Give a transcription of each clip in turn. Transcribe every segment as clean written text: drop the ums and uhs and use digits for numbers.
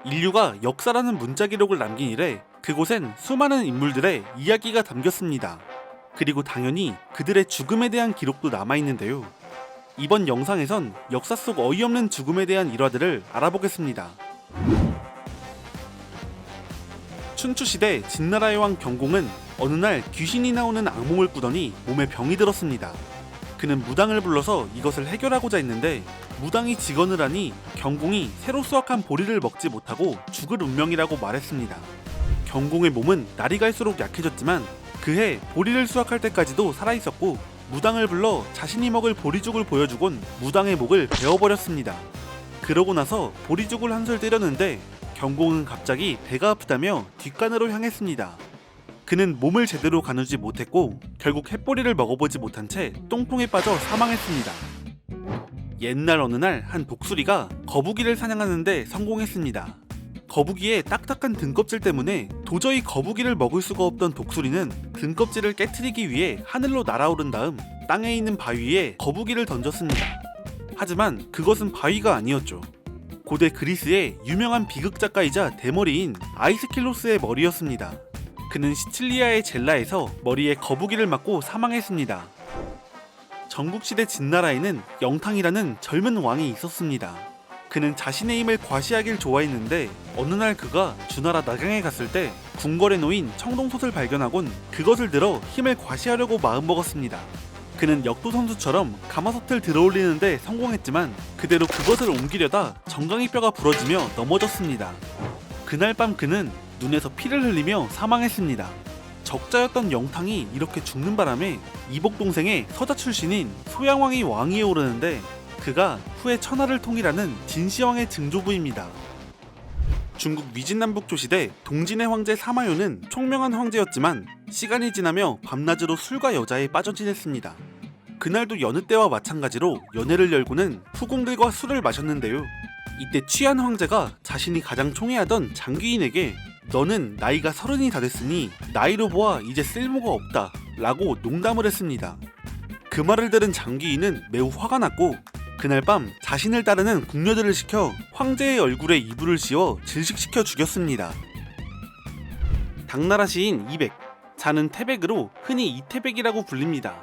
인류가 역사라는 문자 기록을 남긴 이래 그곳엔 수많은 인물들의 이야기가 담겼습니다. 그리고 당연히 그들의 죽음에 대한 기록도 남아있는데요. 이번 영상에선 역사 속 어이없는 죽음에 대한 일화들을 알아보겠습니다. 춘추시대 진나라의 왕 경공은 어느 날 귀신이 나오는 악몽을 꾸더니 몸에 병이 들었습니다. 그는 무당을 불러서 이것을 해결하고자 했는데 무당이 직언을 하니 경공이 새로 수확한 보리를 먹지 못하고 죽을 운명이라고 말했습니다. 경공의 몸은 날이 갈수록 약해졌지만 그해 보리를 수확할 때까지도 살아있었고 무당을 불러 자신이 먹을 보리죽을 보여주곤 무당의 목을 베어버렸습니다. 그러고 나서 보리죽을 한술 때렸는데 경공은 갑자기 배가 아프다며 뒷간으로 향했습니다. 그는 몸을 제대로 가누지 못했고 결국 햇보리를 먹어보지 못한 채 똥통에 빠져 사망했습니다. 옛날 어느 날 한 독수리가 거북이를 사냥하는데 성공했습니다. 거북이의 딱딱한 등껍질 때문에 도저히 거북이를 먹을 수가 없던 독수리는 등껍질을 깨트리기 위해 하늘로 날아오른 다음 땅에 있는 바위에 거북이를 던졌습니다. 하지만 그것은 바위가 아니었죠. 고대 그리스의 유명한 비극작가이자 대머리인 아이스킬로스의 머리였습니다. 그는 시칠리아의 젤라에서 머리에 거북이를 맞고 사망했습니다. 전국시대 진나라에는 영탕이라는 젊은 왕이 있었습니다. 그는 자신의 힘을 과시하길 좋아했는데 어느 날 그가 주나라 낙양에 갔을 때 궁궐에 놓인 청동솥을 발견하곤 그것을 들어 힘을 과시하려고 마음먹었습니다. 그는 역도 선수처럼 가마솥을 들어올리는데 성공했지만 그대로 그것을 옮기려다 정강이뼈가 부러지며 넘어졌습니다. 그날 밤 그는 눈에서 피를 흘리며 사망했습니다. 적자였던 영탕이 이렇게 죽는 바람에 이복 동생의 서자 출신인 소양왕이 왕위에 오르는데 그가 후에 천하를 통일하는 진시황의 증조부입니다. 중국 위진남북조 시대 동진의 황제 사마요는 총명한 황제였지만 시간이 지나며 밤낮으로 술과 여자에 빠져 지냈습니다. 그날도 여느 때와 마찬가지로 연회를 열고는 후궁들과 술을 마셨는데요. 이때 취한 황제가 자신이 가장 총애하던 장귀인에게 너는 나이가 30이 다 됐으니 나이로 보아 이제 쓸모가 없다 라고 농담을 했습니다. 그 말을 들은 장귀인은 매우 화가 났고 그날 밤 자신을 따르는 궁녀들을 시켜 황제의 얼굴에 이불을 씌워 질식시켜 죽였습니다. 당나라 시인 이백, 자는 태백으로 흔히 이태백이라고 불립니다.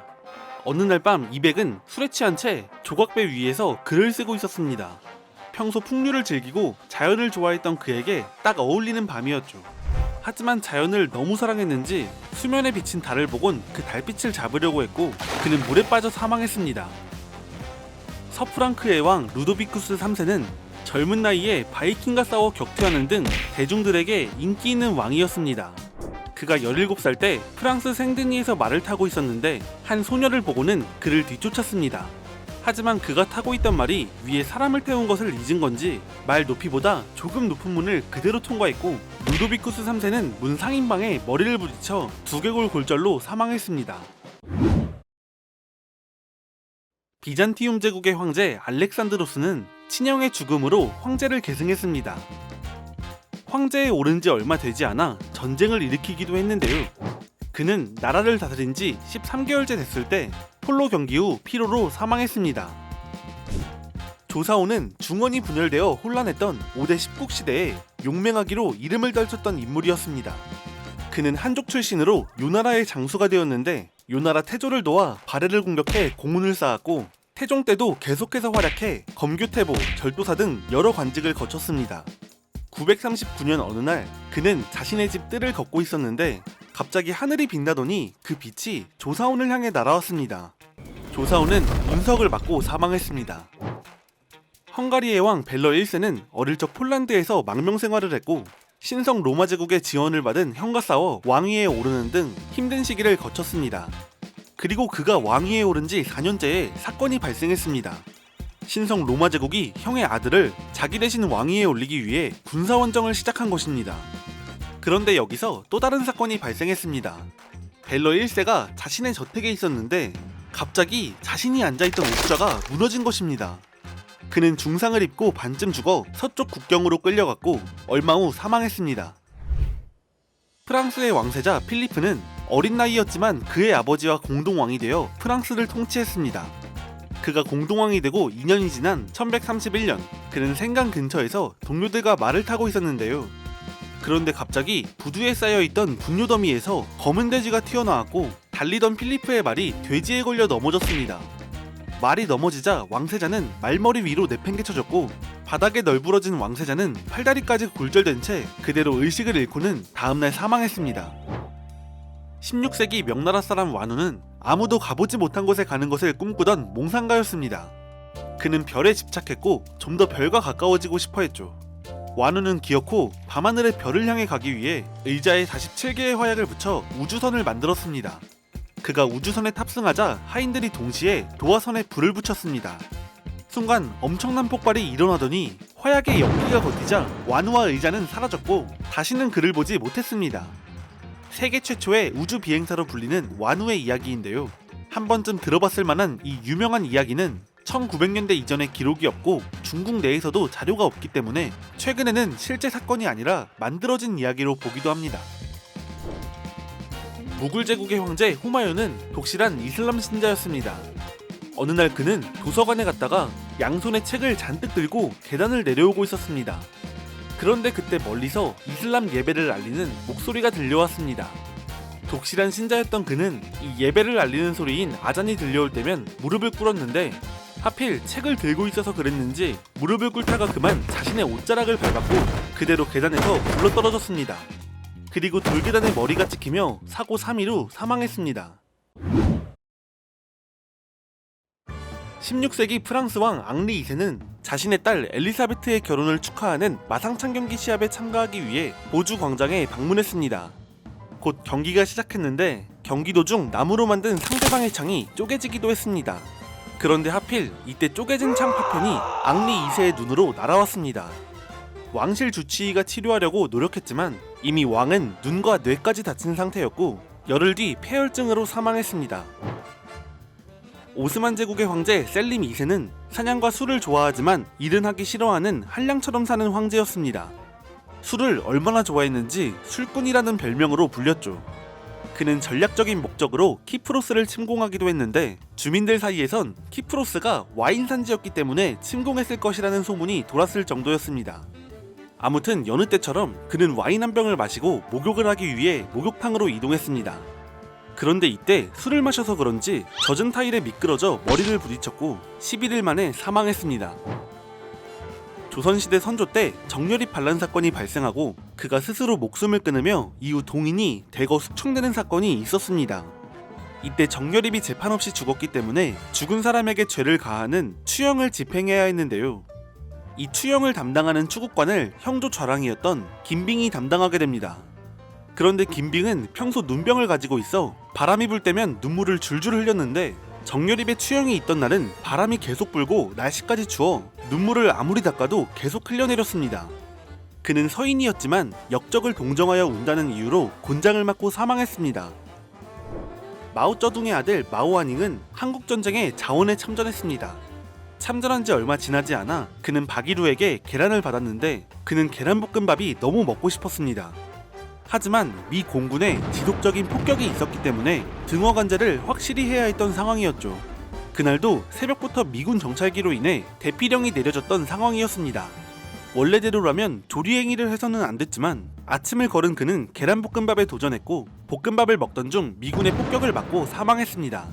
어느 날 밤 이백은 술에 취한 채 조각배 위에서 글을 쓰고 있었습니다. 평소 풍류를 즐기고 자연을 좋아했던 그에게 딱 어울리는 밤이었죠. 하지만 자연을 너무 사랑했는지 수면에 비친 달을 보곤 그 달빛을 잡으려고 했고 그는 물에 빠져 사망했습니다. 서프랑크의 왕 루도비쿠스 3세는 젊은 나이에 바이킹과 싸워 격퇴하는 등 대중들에게 인기 있는 왕이었습니다. 그가 17살 때 프랑스 생드니에서 말을 타고 있었는데 한 소녀를 보고는 그를 뒤쫓았습니다. 하지만 그가 타고 있던 말이 위에 사람을 태운 것을 잊은 건지 말 높이보다 조금 높은 문을 그대로 통과했고 루도비쿠스 3세는 문 상인방에 머리를 부딪혀 두개골 골절로 사망했습니다. 비잔티움 제국의 황제 알렉산드로스는 친형의 죽음으로 황제를 계승했습니다. 황제에 오른 지 얼마 되지 않아 전쟁을 일으키기도 했는데요. 그는 나라를 다스린 지 13개월째 됐을 때 폴로 경기 후 피로로 사망했습니다. 조사오는 중원이 분열되어 혼란했던 5대 십국 시대에 용맹하기로 이름을 떨쳤던 인물이었습니다. 그는 한족 출신으로 요나라의 장수가 되었는데 요나라 태조를 도와 발해를 공격해 공훈을 쌓았고 태종 때도 계속해서 활약해 검교태보, 절도사 등 여러 관직을 거쳤습니다. 939년 어느 날 그는 자신의 집 뜰을 걷고 있었는데 갑자기 하늘이 빛나더니 그 빛이 조사온을 향해 날아왔습니다. 조사온은 운석을 맞고 사망했습니다. 헝가리의 왕 벨러 1세는 어릴 적 폴란드에서 망명 생활을 했고 신성 로마 제국의 지원을 받은 형과 싸워 왕위에 오르는 등 힘든 시기를 거쳤습니다. 그리고 그가 왕위에 오른 지 4년째에 사건이 발생했습니다. 신성 로마 제국이 형의 아들을 자기 대신 왕위에 올리기 위해 군사원정을 시작한 것입니다. 그런데 여기서 또 다른 사건이 발생했습니다. 벨러 1세가 자신의 저택에 있었는데 갑자기 자신이 앉아있던 옥좌가 무너진 것입니다. 그는 중상을 입고 반쯤 죽어 서쪽 국경으로 끌려갔고 얼마 후 사망했습니다. 프랑스의 왕세자 필리프는 어린 나이였지만 그의 아버지와 공동 왕이 되어 프랑스를 통치했습니다. 그가 공동왕이 되고 2년이 지난 1131년, 그는 생강 근처에서 동료들과 말을 타고 있었는데요. 그런데 갑자기 부두에 쌓여있던 분뇨 더미에서 검은 돼지가 튀어나왔고 달리던 필리프의 말이 돼지에 걸려 넘어졌습니다. 말이 넘어지자 왕세자는 말머리 위로 내팽개쳐졌고 바닥에 널브러진 왕세자는 팔다리까지 골절된 채 그대로 의식을 잃고는 다음날 사망했습니다. 16세기 명나라 사람 완우는 아무도 가보지 못한 곳에 가는 것을 꿈꾸던 몽상가였습니다. 그는 별에 집착했고 좀 더 별과 가까워지고 싶어 했죠. 완우는 기어코 밤하늘의 별을 향해 가기 위해 의자에 47개의 화약을 붙여 우주선을 만들었습니다. 그가 우주선에 탑승하자 하인들이 동시에 도화선에 불을 붙였습니다. 순간 엄청난 폭발이 일어나더니 화약의 연기가 걷히자 완우와 의자는 사라졌고 다시는 그를 보지 못했습니다. 세계 최초의 우주 비행사로 불리는 완우의 이야기인데요. 한 번쯤 들어봤을 만한 이 유명한 이야기는 1900년대 이전에 기록이 없고 중국 내에서도 자료가 없기 때문에 최근에는 실제 사건이 아니라 만들어진 이야기로 보기도 합니다. 무굴 제국의 황제 후마윤은 독실한 이슬람 신자였습니다. 어느 날 그는 도서관에 갔다가 양손에 책을 잔뜩 들고 계단을 내려오고 있었습니다. 그런데 그때 멀리서 이슬람 예배를 알리는 목소리가 들려왔습니다. 독실한 신자였던 그는 이 예배를 알리는 소리인 아잔이 들려올 때면 무릎을 꿇었는데 하필 책을 들고 있어서 그랬는지 무릎을 꿇다가 그만 자신의 옷자락을 밟았고 그대로 계단에서 굴러떨어졌습니다. 그리고 돌계단에 머리가 찍히며 사고 3일 후 사망했습니다. 16세기 프랑스 왕 앙리 2세는 자신의 딸 엘리사베트의 결혼을 축하하는 마상창 경기 시합에 참가하기 위해 보주 광장에 방문했습니다. 곧 경기가 시작했는데 경기 도중 나무로 만든 상대방의 창이 쪼개지기도 했습니다. 그런데 하필 이때 쪼개진 창 파편이 앙리 2세의 눈으로 날아왔습니다. 왕실 주치의가 치료하려고 노력했지만 이미 왕은 눈과 뇌까지 다친 상태였고 열흘 뒤 폐혈증으로 사망했습니다. 오스만 제국의 황제 셀림 2세는 사냥과 술을 좋아하지만 일은 하기 싫어하는 한량처럼 사는 황제였습니다. 술을 얼마나 좋아했는지 술꾼이라는 별명으로 불렸죠. 그는 전략적인 목적으로 키프로스를 침공하기도 했는데 주민들 사이에선 키프로스가 와인 산지였기 때문에 침공했을 것이라는 소문이 돌았을 정도였습니다. 아무튼 여느 때처럼 그는 와인 한 병을 마시고 목욕을 하기 위해 목욕탕으로 이동했습니다. 그런데 이때 술을 마셔서 그런지 젖은 타일에 미끄러져 머리를 부딪혔고 11일 만에 사망했습니다. 조선시대 선조 때 정렬입 반란 사건이 발생하고 그가 스스로 목숨을 끊으며 이후 동인이 대거 숙청되는 사건이 있었습니다. 이때 정렬입이 재판 없이 죽었기 때문에 죽은 사람에게 죄를 가하는 추형을 집행해야 했는데요. 이 추형을 담당하는 추국관을 형조 좌랑이었던 김빙이 담당하게 됩니다. 그런데 김빙은 평소 눈병을 가지고 있어 바람이 불 때면 눈물을 줄줄 흘렸는데 정렬입에 추형이 있던 날은 바람이 계속 불고 날씨까지 추워 눈물을 아무리 닦아도 계속 흘려내렸습니다. 그는 서인이었지만 역적을 동정하여 운다는 이유로 곤장을 맞고 사망했습니다. 마오쩌둥의 아들 마오아닝은 한국전쟁에 자원에 참전했습니다. 참전한 지 얼마 지나지 않아 그는 박이루에게 계란을 받았는데 그는 계란볶음밥이 너무 먹고 싶었습니다. 하지만 미 공군에 지속적인 폭격이 있었기 때문에 등어 관제를 확실히 해야 했던 상황이었죠. 그날도 새벽부터 미군 정찰기로 인해 대피령이 내려졌던 상황이었습니다. 원래대로라면 조리행위를 해서는 안 됐지만 아침을 걸은 그는 계란볶음밥에 도전했고 볶음밥을 먹던 중 미군의 폭격을 맞고 사망했습니다.